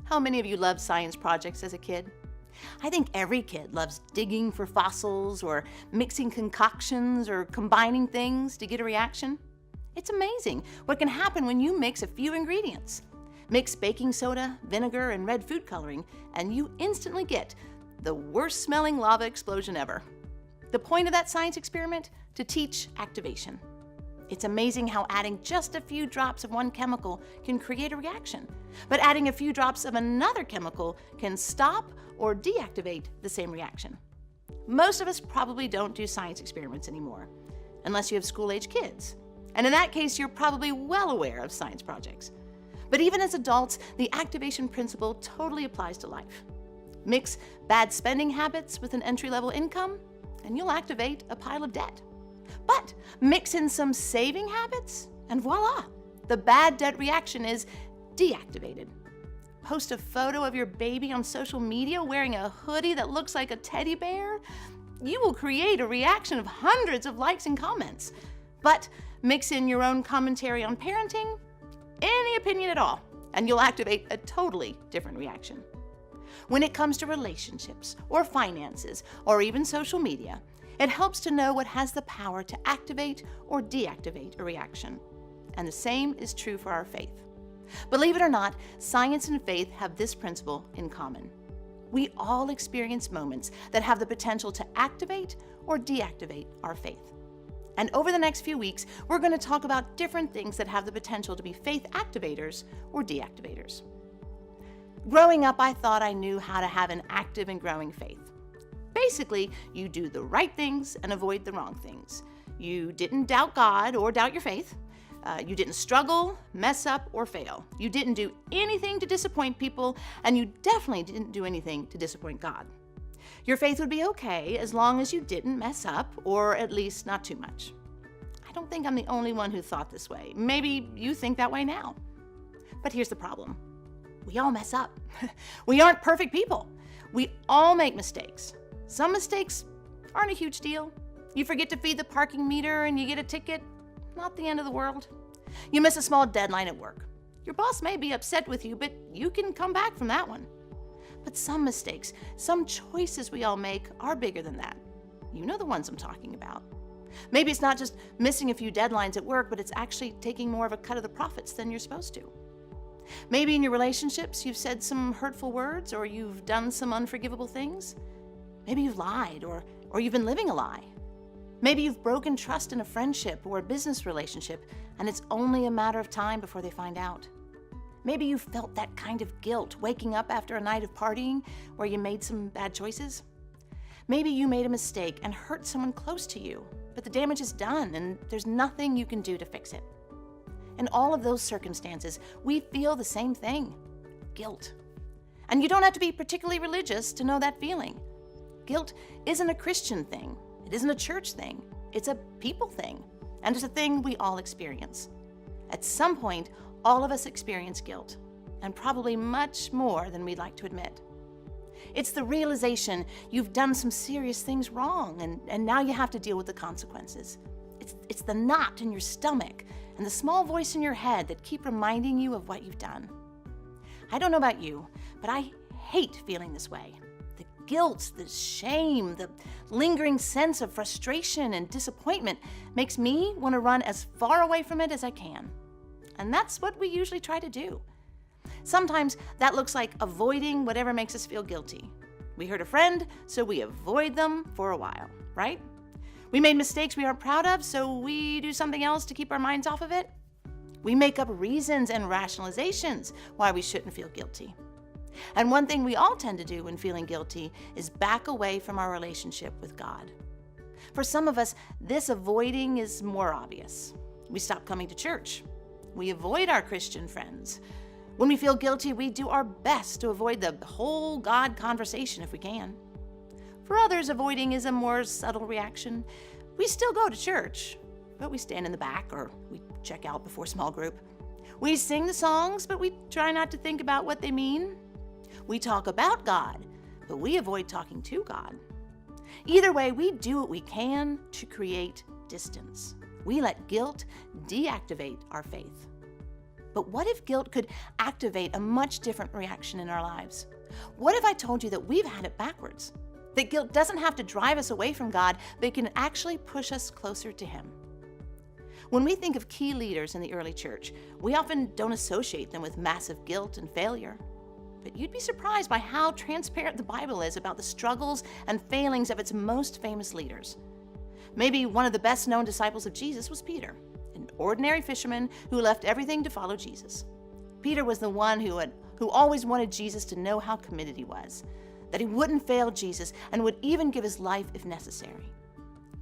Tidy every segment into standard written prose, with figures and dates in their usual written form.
How many of you loved science projects as a kid? I think every kid loves digging for fossils or mixing concoctions or combining things to get a reaction. It's amazing what can happen when you mix a few ingredients. Mix baking soda, vinegar, and red food coloring, and you instantly get the worst smelling lava explosion ever. The point of that science experiment? To teach activation. It's amazing how adding just a few drops of one chemical can create a reaction, but adding a few drops of another chemical can stop or deactivate the same reaction. Most of us probably don't do science experiments anymore, unless you have school-age kids. And in that case, you're probably well aware of science projects. But even as adults, the activation principle totally applies to life. Mix bad spending habits with an entry-level income, and you'll activate a pile of debt. But mix in some saving habits, and voila, the bad debt reaction is deactivated. Post a photo of your baby on social media wearing a hoodie that looks like a teddy bear? You will create a reaction of hundreds of likes and comments. But mix in your own commentary on parenting, any opinion at all, and you'll activate a totally different reaction. When it comes to relationships or finances or even social media, it helps to know what has the power to activate or deactivate a reaction. And the same is true for our faith. Believe it or not, science and faith have this principle in common. We all experience moments that have the potential to activate or deactivate our faith. And over the next few weeks, we're going to talk about different things that have the potential to be faith activators or deactivators. Growing up, I thought I knew how to have an active and growing faith. Basically, you do the right things and avoid the wrong things. You didn't doubt God or doubt your faith. You didn't struggle, mess up, or fail. You didn't do anything to disappoint people, and you definitely didn't do anything to disappoint God. Your faith would be okay as long as you didn't mess up, or at least not too much. I don't think I'm the only one who thought this way. Maybe you think that way now. But here's the problem. We all mess up. We aren't perfect people. We all make mistakes. Some mistakes aren't a huge deal. You forget to feed the parking meter and you get a ticket. Not the end of the world. You miss a small deadline at work. Your boss may be upset with you, but you can come back from that one. But some mistakes, some choices we all make are bigger than that. You know the ones I'm talking about. Maybe it's not just missing a few deadlines at work, but it's actually taking more of a cut of the profits than you're supposed to. Maybe in your relationships, you've said some hurtful words or you've done some unforgivable things. Maybe you've lied or you've been living a lie. Maybe you've broken trust in a friendship or a business relationship, and it's only a matter of time before they find out. Maybe you felt that kind of guilt waking up after a night of partying where you made some bad choices. Maybe you made a mistake and hurt someone close to you, but the damage is done and there's nothing you can do to fix it. In all of those circumstances, we feel the same thing, guilt. And you don't have to be particularly religious to know that feeling. Guilt isn't a Christian thing. It isn't a church thing. It's a people thing. And it's a thing we all experience. At some point, all of us experience guilt, and probably much more than we'd like to admit. It's the realization you've done some serious things wrong, and now you have to deal with the consequences. It's the knot in your stomach and the small voice in your head that keep reminding you of what you've done. I don't know about you, but I hate feeling this way. The guilt, the shame, the lingering sense of frustration and disappointment makes me want to run as far away from it as I can. And that's what we usually try to do. Sometimes that looks like avoiding whatever makes us feel guilty. We hurt a friend, so we avoid them for a while, right? We made mistakes we aren't proud of, so we do something else to keep our minds off of it. We make up reasons and rationalizations why we shouldn't feel guilty. And one thing we all tend to do when feeling guilty is back away from our relationship with God. For some of us, this avoiding is more obvious. We stop coming to church. We avoid our Christian friends. When we feel guilty, we do our best to avoid the whole God conversation if we can. For others, avoiding is a more subtle reaction. We still go to church, but we stand in the back or we check out before small group. We sing the songs, but we try not to think about what they mean. We talk about God, but we avoid talking to God. Either way, we do what we can to create distance. We let guilt deactivate our faith. But what if guilt could activate a much different reaction in our lives? What if I told you that we've had it backwards? That guilt doesn't have to drive us away from God, but it can actually push us closer to Him. When we think of key leaders in the early church, we often don't associate them with massive guilt and failure. But you'd be surprised by how transparent the Bible is about the struggles and failings of its most famous leaders. Maybe one of the best known disciples of Jesus was Peter, an ordinary fisherman who left everything to follow Jesus. Peter was the one who always wanted Jesus to know how committed he was, that he wouldn't fail Jesus and would even give his life if necessary.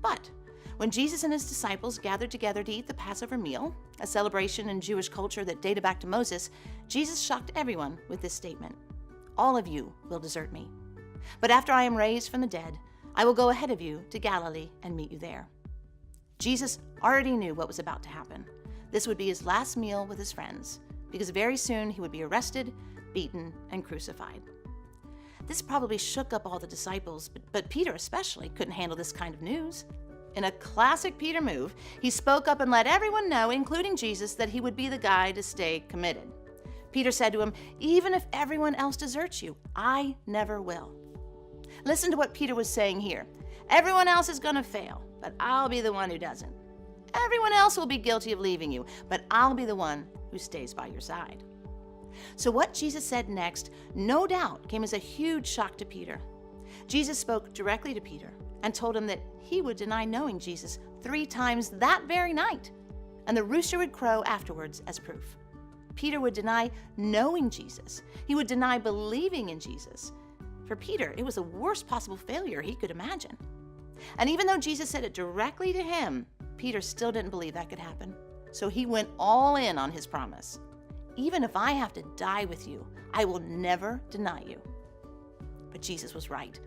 But when Jesus and his disciples gathered together to eat the Passover meal, a celebration in Jewish culture that dated back to Moses, Jesus shocked everyone with this statement: "All of you will desert me. But after I am raised from the dead, I will go ahead of you to Galilee and meet you there." Jesus already knew what was about to happen. This would be his last meal with his friends, because very soon he would be arrested, beaten, and crucified. This probably shook up all the disciples, but Peter especially couldn't handle this kind of news. In a classic Peter move, he spoke up and let everyone know, including Jesus, that he would be the guy to stay committed. Peter said to him, "Even if everyone else deserts you, I never will." Listen to what Peter was saying here. Everyone else is going to fail, but I'll be the one who doesn't. Everyone else will be guilty of leaving you, but I'll be the one who stays by your side. So what Jesus said next, no doubt, came as a huge shock to Peter. Jesus spoke directly to Peter and told him that he would deny knowing Jesus 3 times that very night, and the rooster would crow afterwards as proof. Peter would deny knowing Jesus. He would deny believing in Jesus. For Peter, it was the worst possible failure he could imagine. And even though Jesus said it directly to him, Peter still didn't believe that could happen. So he went all in on his promise. "Even if I have to die with you, I will never deny you." But Jesus was right.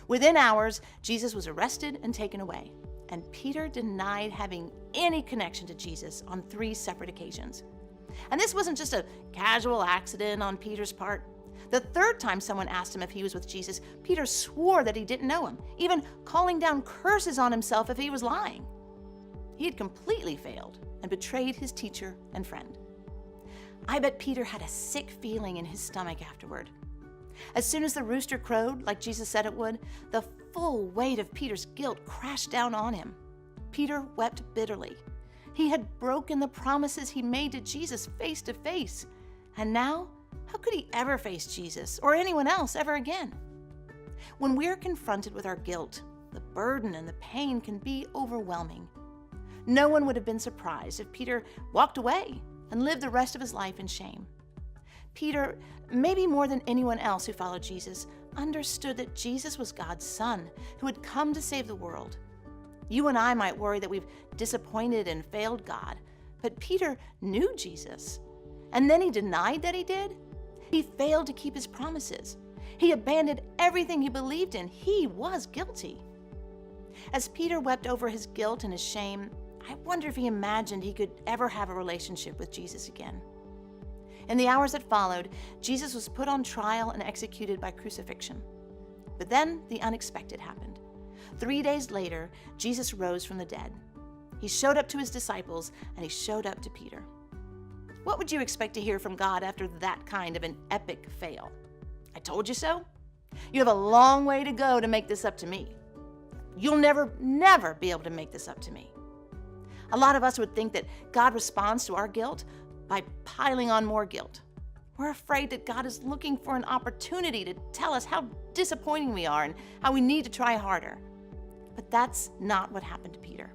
Within hours, Jesus was arrested and taken away, and Peter denied having any connection to Jesus on 3 separate occasions. And this wasn't just a casual accident on Peter's part. The 3rd time someone asked him if he was with Jesus, Peter swore that he didn't know him, even calling down curses on himself if he was lying. He had completely failed and betrayed his teacher and friend. I bet Peter had a sick feeling in his stomach afterward. As soon as the rooster crowed, like Jesus said it would, the full weight of Peter's guilt crashed down on him. Peter wept bitterly. He had broken the promises he made to Jesus face to face. And now, how could he ever face Jesus or anyone else ever again? When we're confronted with our guilt, the burden and the pain can be overwhelming. No one would have been surprised if Peter walked away and lived the rest of his life in shame. Peter, maybe more than anyone else who followed Jesus, understood that Jesus was God's Son who had come to save the world. You and I might worry that we've disappointed and failed God, but Peter knew Jesus. And then he denied that he did. He failed to keep his promises. He abandoned everything he believed in. He was guilty. As Peter wept over his guilt and his shame, I wonder if he imagined he could ever have a relationship with Jesus again. In the hours that followed, Jesus was put on trial and executed by crucifixion. But then the unexpected happened. 3 days later, Jesus rose from the dead. He showed up to his disciples, and he showed up to Peter. What would you expect to hear from God after that kind of an epic fail? "I told you so? You have a long way to go to make this up to me. You'll never be able to make this up to me." A lot of us would think that God responds to our guilt by piling on more guilt. We're afraid that God is looking for an opportunity to tell us how disappointing we are and how we need to try harder. But that's not what happened to Peter,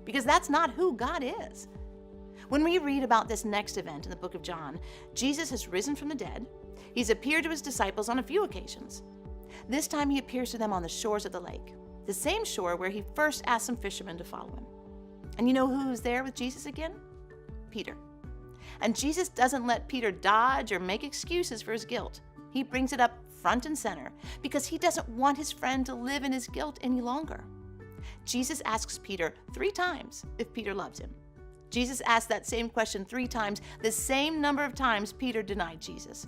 because that's not who God is. When we read about this next event in the book of John, Jesus has risen from the dead. He's appeared to his disciples on a few occasions. This time he appears to them on the shores of the lake, the same shore where he first asked some fishermen to follow him. And you know who's there with Jesus again? Peter. And Jesus doesn't let Peter dodge or make excuses for his guilt. He brings it up front and center because he doesn't want his friend to live in his guilt any longer. Jesus asks Peter 3 times if Peter loves him. Jesus asked that same question 3 times, the same number of times Peter denied Jesus.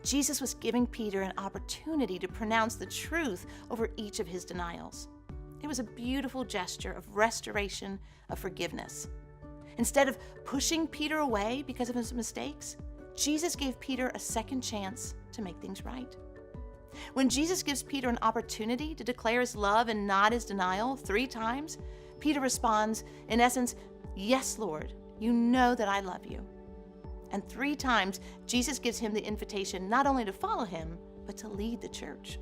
Jesus was giving Peter an opportunity to pronounce the truth over each of his denials. It was a beautiful gesture of restoration, of forgiveness. Instead of pushing Peter away because of his mistakes, Jesus gave Peter a second chance to make things right. When Jesus gives Peter an opportunity to declare his love and not his denial 3 times, Peter responds, in essence, "Yes, Lord, you know that I love you." And 3 times, Jesus gives him the invitation not only to follow him, but to lead the church.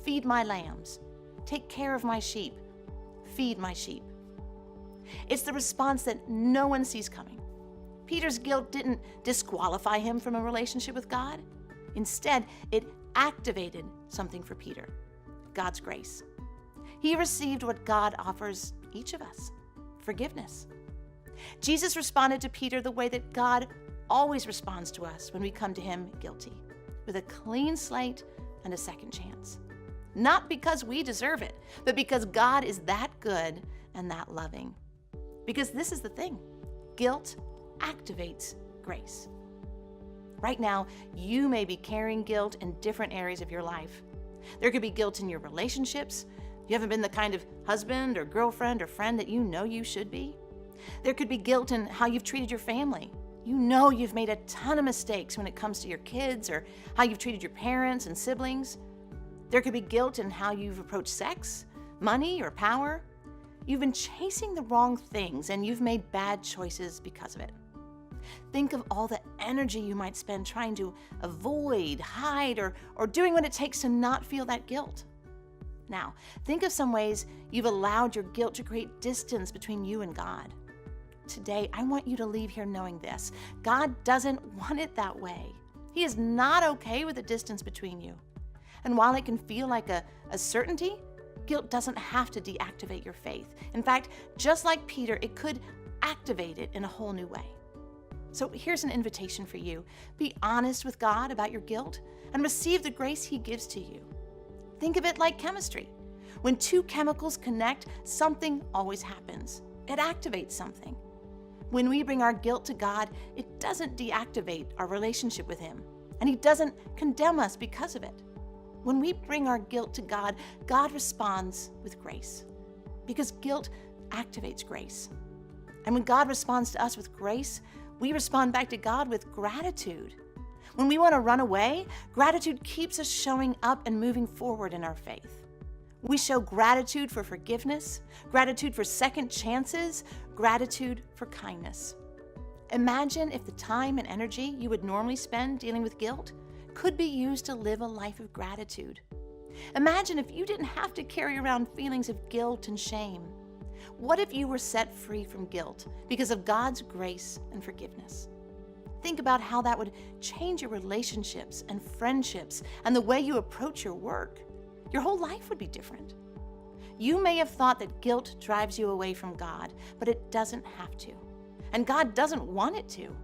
Feed my lambs. Take care of my sheep. Feed my sheep. It's the response that no one sees coming. Peter's guilt didn't disqualify him from a relationship with God. Instead, it activated something for Peter: God's grace. He received what God offers each of us: forgiveness. Jesus responded to Peter the way that God always responds to us when we come to him guilty, with a clean slate and a second chance. Not because we deserve it, but because God is that good and that loving. Because this is the thing: guilt activates grace. Right now, you may be carrying guilt in different areas of your life. There could be guilt in your relationships. You haven't been the kind of husband or girlfriend or friend that you know you should be. There could be guilt in how you've treated your family. You know you've made a ton of mistakes when it comes to your kids or how you've treated your parents and siblings. There could be guilt in how you've approached sex, money, or power. You've been chasing the wrong things and you've made bad choices because of it. Think of all the energy you might spend trying to avoid, hide, or doing what it takes to not feel that guilt. Now, think of some ways you've allowed your guilt to create distance between you and God. Today, I want you to leave here knowing this: God doesn't want it that way. He is not okay with the distance between you. And while it can feel like a certainty, guilt doesn't have to deactivate your faith. In fact, just like Peter, it could activate it in a whole new way. So here's an invitation for you: be honest with God about your guilt and receive the grace He gives to you. Think of it like chemistry. When 2 chemicals connect, something always happens. It activates something. When we bring our guilt to God, it doesn't deactivate our relationship with Him, and He doesn't condemn us because of it. When we bring our guilt to God, God responds with grace, because guilt activates grace. And when God responds to us with grace, we respond back to God with gratitude. When we want to run away, gratitude keeps us showing up and moving forward in our faith. We show gratitude for forgiveness, gratitude for second chances, gratitude for kindness. Imagine if the time and energy you would normally spend dealing with guilt could be used to live a life of gratitude. Imagine if you didn't have to carry around feelings of guilt and shame. What if you were set free from guilt because of God's grace and forgiveness? Think about how that would change your relationships and friendships and the way you approach your work. Your whole life would be different. You may have thought that guilt drives you away from God, but it doesn't have to. And God doesn't want it to.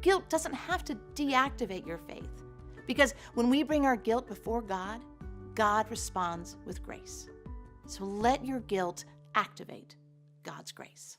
Guilt doesn't have to deactivate your faith, because when we bring our guilt before God, God responds with grace. So let your guilt activate God's grace.